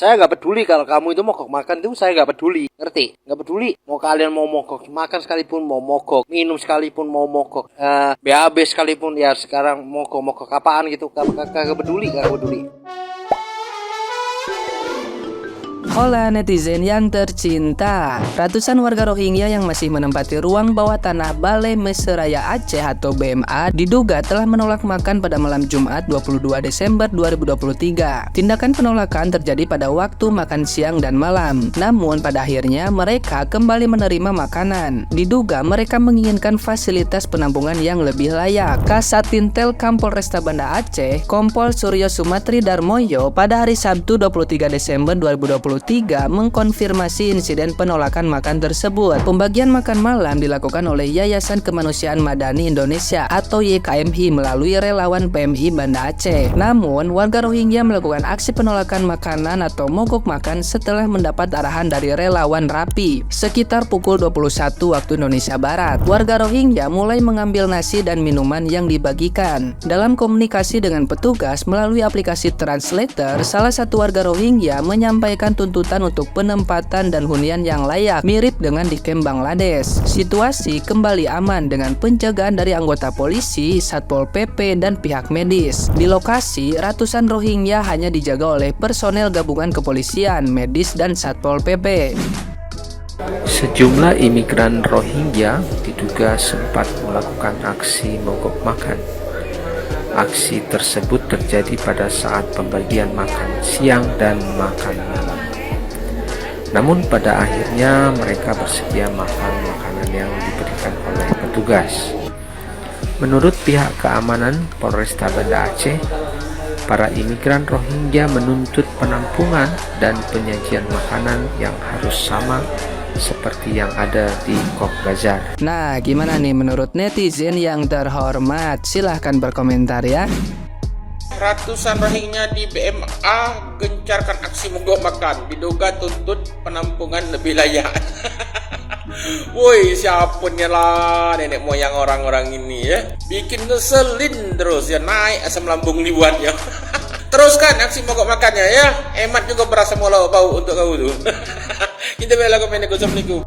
Saya nggak peduli kalau kamu itu mogok makan itu, saya nggak peduli, ngerti? Nggak peduli. Mau kalian mau mogok makan sekalipun, mau mogok minum sekalipun, mau mogok BAB sekalipun, ya sekarang mogok apaan gitu, kagak peduli, kagak peduli. Hola netizen yang tercinta, ratusan warga Rohingya yang masih menempati ruang bawah tanah Balai Meseraya Aceh atau BMA diduga telah menolak makan pada malam Jumat 22 Desember 2023. Tindakan penolakan terjadi pada waktu makan siang dan malam. Namun pada akhirnya mereka kembali menerima makanan. Diduga mereka menginginkan fasilitas penampungan yang lebih layak. Kasatintel Kapolresta Banda Aceh, Kompol Suryo Sumatri Darmoyo pada hari Sabtu 23 Desember 2023 mengkonfirmasi insiden penolakan makan tersebut. Pembagian makan malam dilakukan oleh Yayasan Kemanusiaan Madani Indonesia atau YKMI melalui relawan PMI Banda Aceh. Namun, warga Rohingya melakukan aksi penolakan makanan atau mogok makan setelah mendapat arahan dari relawan Rapi. Sekitar pukul 21 waktu Indonesia Barat, warga Rohingya mulai mengambil nasi dan minuman yang dibagikan. Dalam komunikasi dengan petugas melalui aplikasi translator, salah satu warga Rohingya menyampaikan tuntutan untuk penempatan dan hunian yang layak, mirip dengan di kamp Bangladesh. Situasi kembali aman dengan penjagaan dari anggota polisi, Satpol PP, dan pihak medis. Di lokasi, ratusan Rohingya hanya dijaga oleh personel gabungan kepolisian, medis, dan Satpol PP. Sejumlah imigran Rohingya diduga sempat melakukan aksi mogok makan. Aksi tersebut terjadi pada saat pembagian makan siang dan makan malam. Namun pada akhirnya mereka bersedia makan makanan yang diberikan oleh petugas. Menurut pihak keamanan Polresta Banda Aceh, para imigran Rohingya menuntut penampungan dan penyajian makanan yang harus sama seperti yang ada di Cox's Bazar. Nah, gimana nih menurut netizen yang terhormat? Silahkan berkomentar ya. Ratusan Rohingya di BMA gencarkan aksi mogok makan, diduga tuntut penampungan lebih layak. Woi, siapa lah nenek moyang orang-orang ini ya? Bikin ngeselin terus ya, naik asam lambung dibuat ya. Teruskan aksi mogok makannya ya. Hemat juga berasa mau bau untuk kau tuh. Kita bela komen. Assalamualaikum.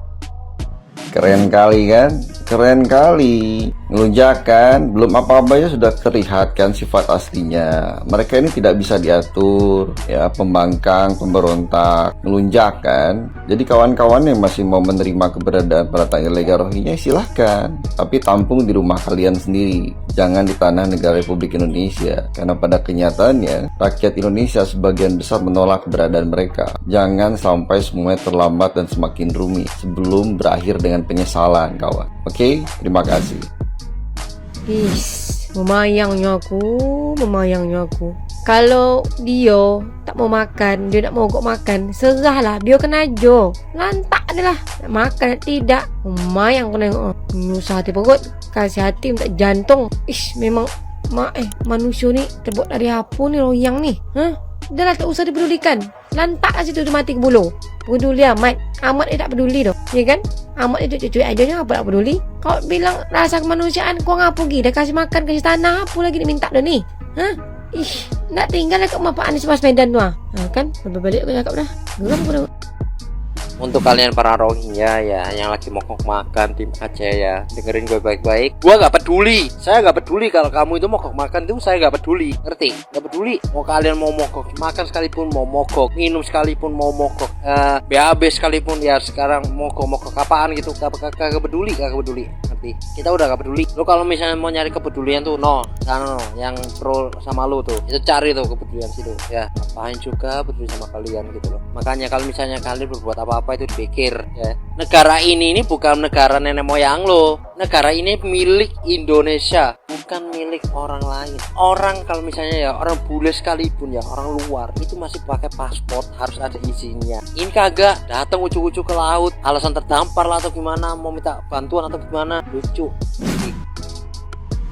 Keren kali kan? Keren kali. Ngelunjakan, belum apa-apa ya sudah terlihat kan sifat aslinya. Mereka ini tidak bisa diatur, ya, pembangkang, pemberontak, ngelunjakan. Jadi kawan-kawan yang masih mau menerima keberadaan para tamu ilegal Rohingya silahkan, tapi tampung di rumah kalian sendiri, jangan di tanah negara Republik Indonesia. Karena pada kenyataannya rakyat Indonesia sebagian besar menolak keberadaan mereka. Jangan sampai semuanya terlambat dan semakin rumit sebelum berakhir dengan penyesalan, kawan. Oke, terima kasih. Memayangnya aku. Kalau dia tak mau makan, dia nak mogok makan, serahlah, dia kena aja. Lantak dia lah, nak makan tidak. Memayang kena nyusah hati perut, kasih hati minta jantung. Memang manusia ni terbuat dari apa ni royang ni? Dah lah, tak usah dipedulikan. Lantak lah situ dia mati ke bulu. Peduli amat dia tak peduli tu, ya kan? Amat dia cuci aja ni, apa tak peduli. Kau bilang rasa kemanusiaan, kau ngapa pergi? Dah kasih makan, kasih tanah, apa lagi dia minta dah ni? Nak tinggal dekat rumah Pak Anies Baswedan tu kan? Balik aku cakap dah. Geram aku dah. Untuk kalian para Rohingya ya yang lagi mogok makan tim Aceh ya, dengerin gue baik-baik. Gue nggak peduli, saya nggak peduli kalau kamu itu mogok makan itu, saya nggak peduli, ngerti? Nggak peduli. Mau kalian mau mogok makan sekalipun, mau mogok minum sekalipun, mau mogok BAB sekalipun, ya sekarang mogok apaan gitu, kagak peduli, ngerti? Kita udah nggak peduli. Lo kalau misalnya mau nyari kepedulian tuh sana yang pro sama lo tuh, itu cari tuh kepedulian situ ya. Ngapain juga peduli sama kalian gitu loh. Makanya kalau misalnya kalian berbuat apa itu dipikir ya. Negara ini bukan negara nenek moyang lo. Negara ini milik Indonesia, bukan milik orang lain. Orang kalau misalnya ya orang bule sekalipun ya, orang luar itu masih pakai paspor, harus ada izinnya. Ini kagak, datang ucu-ucu ke laut, alasan terdampar lah atau gimana, mau minta bantuan atau gimana, lucu.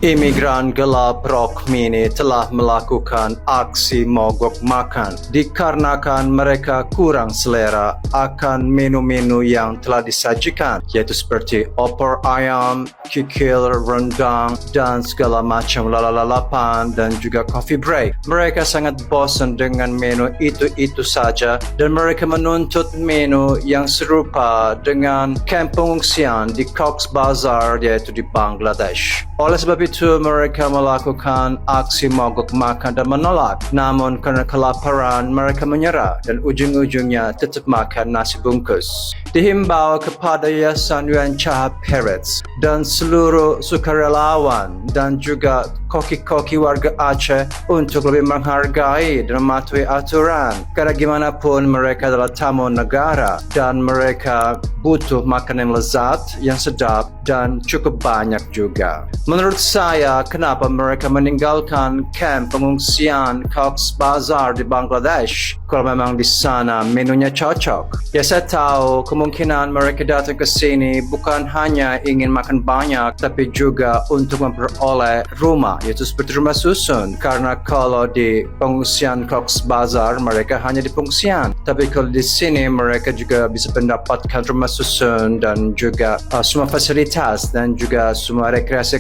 Imigran gelap rok mini telah melakukan aksi mogok makan dikarenakan mereka kurang selera akan menu-menu yang telah disajikan, yaitu seperti opor ayam, kikil, rendang, dan segala macam lalalapan dan juga coffee break. Mereka sangat bosan dengan menu itu-itu saja dan mereka menuntut menu yang serupa dengan kamp pengungsian di Cox's Bazar, yaitu di Bangladesh. Oleh sebab itu mereka melakukan aksi mogok makan dan menolak. Namun karena kelaparan mereka menyerah dan ujung-ujungnya tetap makan nasi bungkus. Dihimbau kepada Yayasan Yuan-Chaha Peretz dan seluruh sukarelawan dan juga koki-koki warga Aceh untuk lebih menghargai dan mematuhi aturan. Karena gimana pun mereka adalah tamu negara dan mereka butuh makanan yang lezat, yang sedap dan cukup banyak juga. Menurut saya, kenapa mereka meninggalkan kamp pengungsian Cox's Bazar di Bangladesh kalau memang di sana menunya cocok? Ya saya tahu kemungkinan mereka datang ke sini bukan hanya ingin makan banyak tapi juga untuk memperoleh rumah, yaitu seperti rumah susun. Karena kalau di pengungsian Cox's Bazar mereka hanya di pengungsian, tapi kalau di sini mereka juga bisa mendapatkan rumah susun dan juga semua fasilitas dan juga semua rekreasi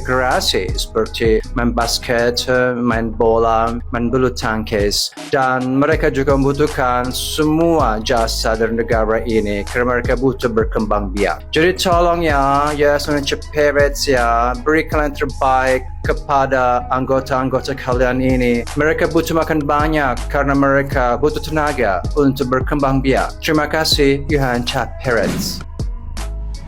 seperti main basket, main bola, main bulu tangkis, dan mereka juga membutuhkan semua jasa dari negara ini karena mereka butuh berkembang biak. Jadi tolong ya, Yayasan Yuan-Chaha Peretz ya, berikan yang terbaik kepada anggota-anggota kalian ini. Mereka butuh makan banyak karena mereka butuh tenaga untuk berkembang biak. Terima kasih, Yuan-Chaha Peretz.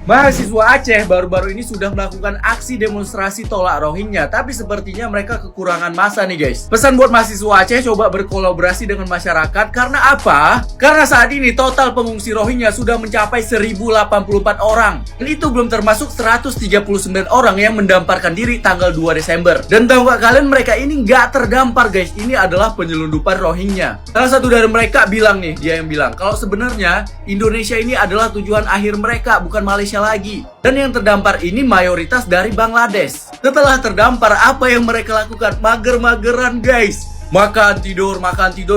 Mahasiswa Aceh baru-baru ini sudah melakukan aksi demonstrasi tolak Rohingya, tapi sepertinya mereka kekurangan massa nih guys. Pesan buat mahasiswa Aceh, coba berkolaborasi dengan masyarakat. Karena apa? Karena saat ini total pengungsi Rohingya sudah mencapai 1084 orang. Dan itu belum termasuk 139 orang yang mendamparkan diri tanggal 2 Desember. Dan tahu gak kalian, mereka ini nggak terdampar guys. Ini adalah penyelundupan Rohingya. Salah satu dari mereka bilang nih, dia yang bilang kalau sebenarnya Indonesia ini adalah tujuan akhir mereka, bukan Malaysia lagi. Dan yang terdampar ini mayoritas dari Bangladesh. Setelah terdampar, apa yang mereka lakukan? Mager-mageran guys. Makan tidur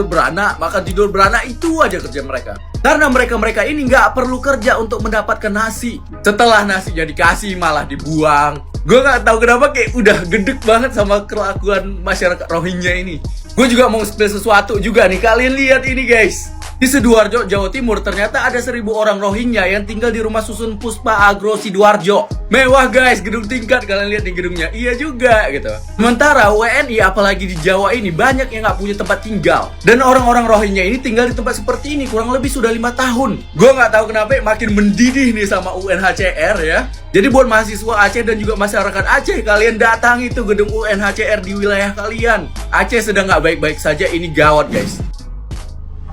beranak, makan tidur beranak, itu aja kerja mereka. Karena mereka ini nggak perlu kerja untuk mendapatkan nasi. Setelah nasinya dikasih malah dibuang. Gue nggak tahu kenapa kayak udah gedek banget sama kelakuan masyarakat Rohingya ini. Gue juga mau spill sesuatu juga nih. Kalian lihat ini guys. Di Sidoarjo, Jawa Timur, ternyata ada 1000 orang Rohingya yang tinggal di rumah susun Puspa Agro Sidoarjo. Mewah guys, gedung tingkat, kalian lihat di gedungnya. Iya juga gitu. Sementara WNI apalagi di Jawa ini banyak yang nggak punya tempat tinggal. Dan orang-orang Rohingya ini tinggal di tempat seperti ini kurang lebih sudah 5 tahun. Gue nggak tahu kenapa makin mendidih nih sama UNHCR ya. Jadi buat mahasiswa Aceh dan juga masyarakat Aceh, kalian datangi tuh gedung UNHCR di wilayah kalian. Aceh sedang nggak baik-baik saja, ini gawat guys.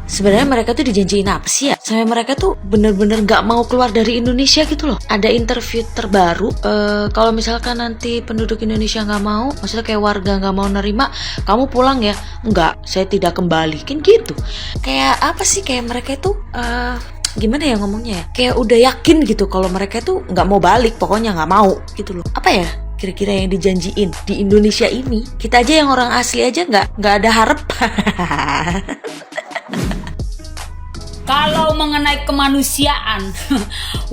Sebenarnya mereka tuh dijanjiin apa sih ya? Sampai mereka tuh bener-bener gak mau keluar dari Indonesia gitu loh. Ada interview terbaru, kalau misalkan nanti penduduk Indonesia gak mau, maksudnya kayak warga gak mau nerima, kamu pulang ya? Enggak, saya tidak kembali. Kan gitu. Kayak apa sih, kayak mereka tuh gimana ya ngomongnya ya? Kayak udah yakin gitu kalau mereka tuh gak mau balik, pokoknya gak mau gitu loh. Apa ya kira-kira yang dijanjiin di Indonesia ini? Kita aja yang orang asli aja gak ada harap. Kalau mengenai kemanusiaan,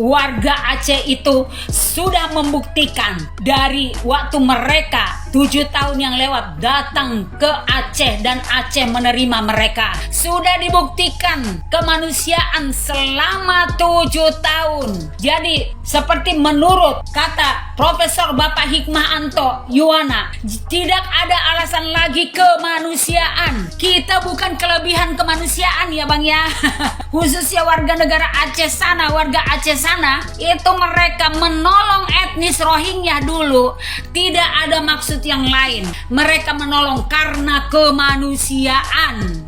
warga Aceh itu sudah membuktikan dari waktu mereka 7 tahun yang lewat datang ke Aceh dan Aceh menerima mereka. Sudah dibuktikan kemanusiaan selama 7 tahun. Jadi seperti menurut kata Profesor Bapak Hikmahanto Yuwana, tidak ada alasan lagi kemanusiaan. Kita bukan kelebihan kemanusiaan ya Bang ya. Khususnya warga negara Aceh sana, warga Aceh sana, itu mereka menolong etnis Rohingya dulu. Tidak ada maksud yang lain. Mereka menolong karena kemanusiaan.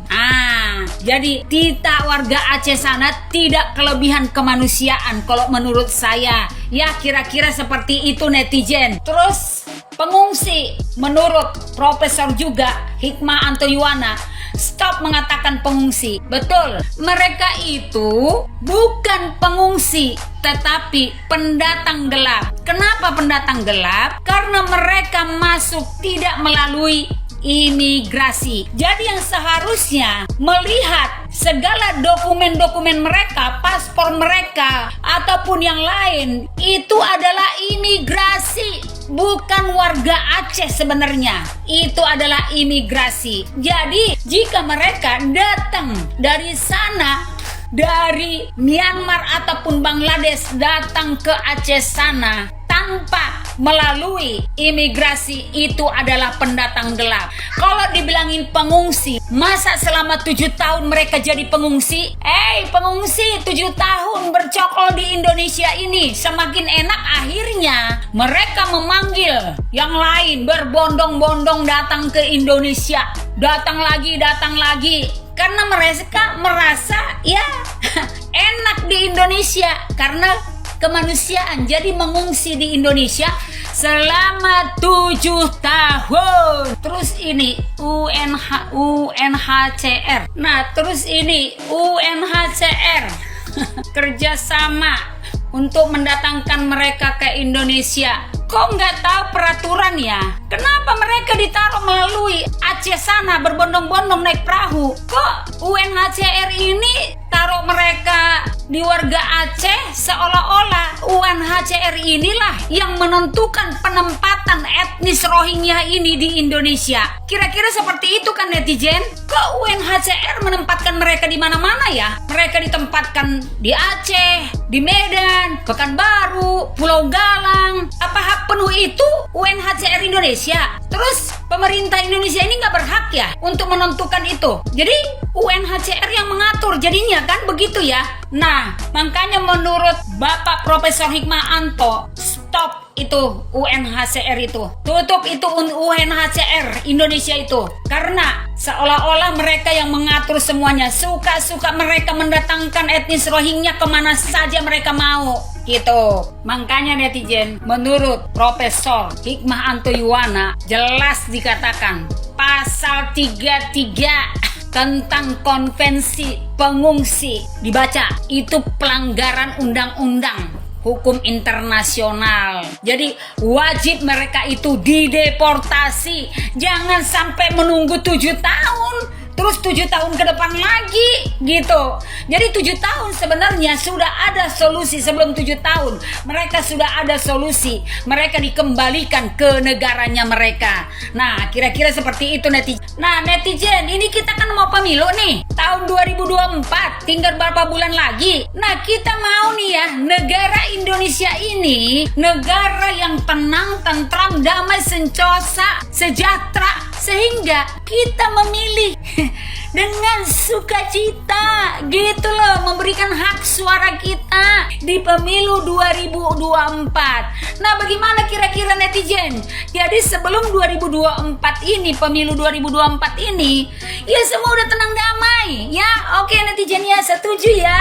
Jadi kita warga Aceh sana tidak kelebihan kemanusiaan kalau menurut saya. Ya kira-kira seperti itu netizen. Terus pengungsi menurut Profesor juga Hikmahanto Yuwana, stop mengatakan pengungsi. Betul, mereka itu bukan pengungsi, tetapi pendatang gelap. Kenapa pendatang gelap? Karena mereka masuk tidak melalui imigrasi. Jadi yang seharusnya melihat segala dokumen-dokumen mereka, paspor mereka, ataupun yang lain, itu adalah imigrasi, bukan warga Aceh sebenarnya. Itu adalah imigrasi. Jadi jika mereka datang dari sana, dari Myanmar ataupun Bangladesh, datang ke Aceh sana tanpa melalui imigrasi, itu adalah pendatang gelap. Kalau dibilangin pengungsi, masa selama 7 tahun mereka jadi pengungsi? Pengungsi 7 tahun bercokol di Indonesia ini, semakin enak akhirnya mereka memanggil yang lain berbondong-bondong datang ke Indonesia, datang lagi, karena mereka merasa ya enak di Indonesia karena kemanusiaan. Jadi mengungsi di Indonesia selama 7 tahun. Terus ini UNHCR. Nah, terus ini UNHCR kerjasama untuk mendatangkan mereka ke Indonesia. Kok nggak tahu peraturan ya? Kenapa mereka ditaruh melalui Aceh sana berbondong-bondong naik perahu? Kok UNHCR ini taruh mereka di warga Aceh, seolah-olah UNHCR inilah yang menentukan penempatan etnis Rohingya ini di Indonesia. Kira-kira seperti itu kan netizen? Kok UNHCR menempatkan mereka di mana-mana ya? Mereka ditempatkan di Aceh, di Medan, Pekanbaru, Pulau Galang. Apa hak penuh itu UNHCR Indonesia? Terus pemerintah Indonesia ini nggak berhak ya untuk menentukan itu? Jadi UNHCR yang mengatur jadinya kan begitu ya? Nah, makanya menurut Bapak Profesor Hikmahanto, stop itu UNHCR itu. Tutup itu UNHCR Indonesia itu. Karena seolah-olah mereka yang mengatur semuanya. Suka-suka mereka mendatangkan etnis Rohingya kemana saja mereka mau. Gitu. Makanya netizen, menurut Profesor Hikmahanto Yuwana, jelas dikatakan pasal 33 tentang konvensi pengungsi dibaca, itu pelanggaran undang-undang hukum internasional. Jadi wajib mereka itu dideportasi. Jangan sampai menunggu 7 tahun, terus 7 tahun ke depan lagi gitu. Jadi 7 tahun sebenarnya sudah ada solusi. Sebelum 7 tahun mereka sudah ada solusi. Mereka dikembalikan ke negaranya mereka. Nah, kira-kira seperti itu netizen. Nah, netizen, ini kita kan mau pemilu nih tahun 2024, tinggal berapa bulan lagi. Nah, kita mau nih ya, negara Indonesia ini negara yang tenang, tentram, damai, sentosa, sejahtera, sehingga kita memilih dengan sukacita gitu loh, memberikan hak suara kita di pemilu 2024. Nah, bagaimana kira-kira netizen? Jadi sebelum 2024 ini, pemilu 2024 ini, ya semua udah tenang damai ya. Oke netizen ya, setuju ya.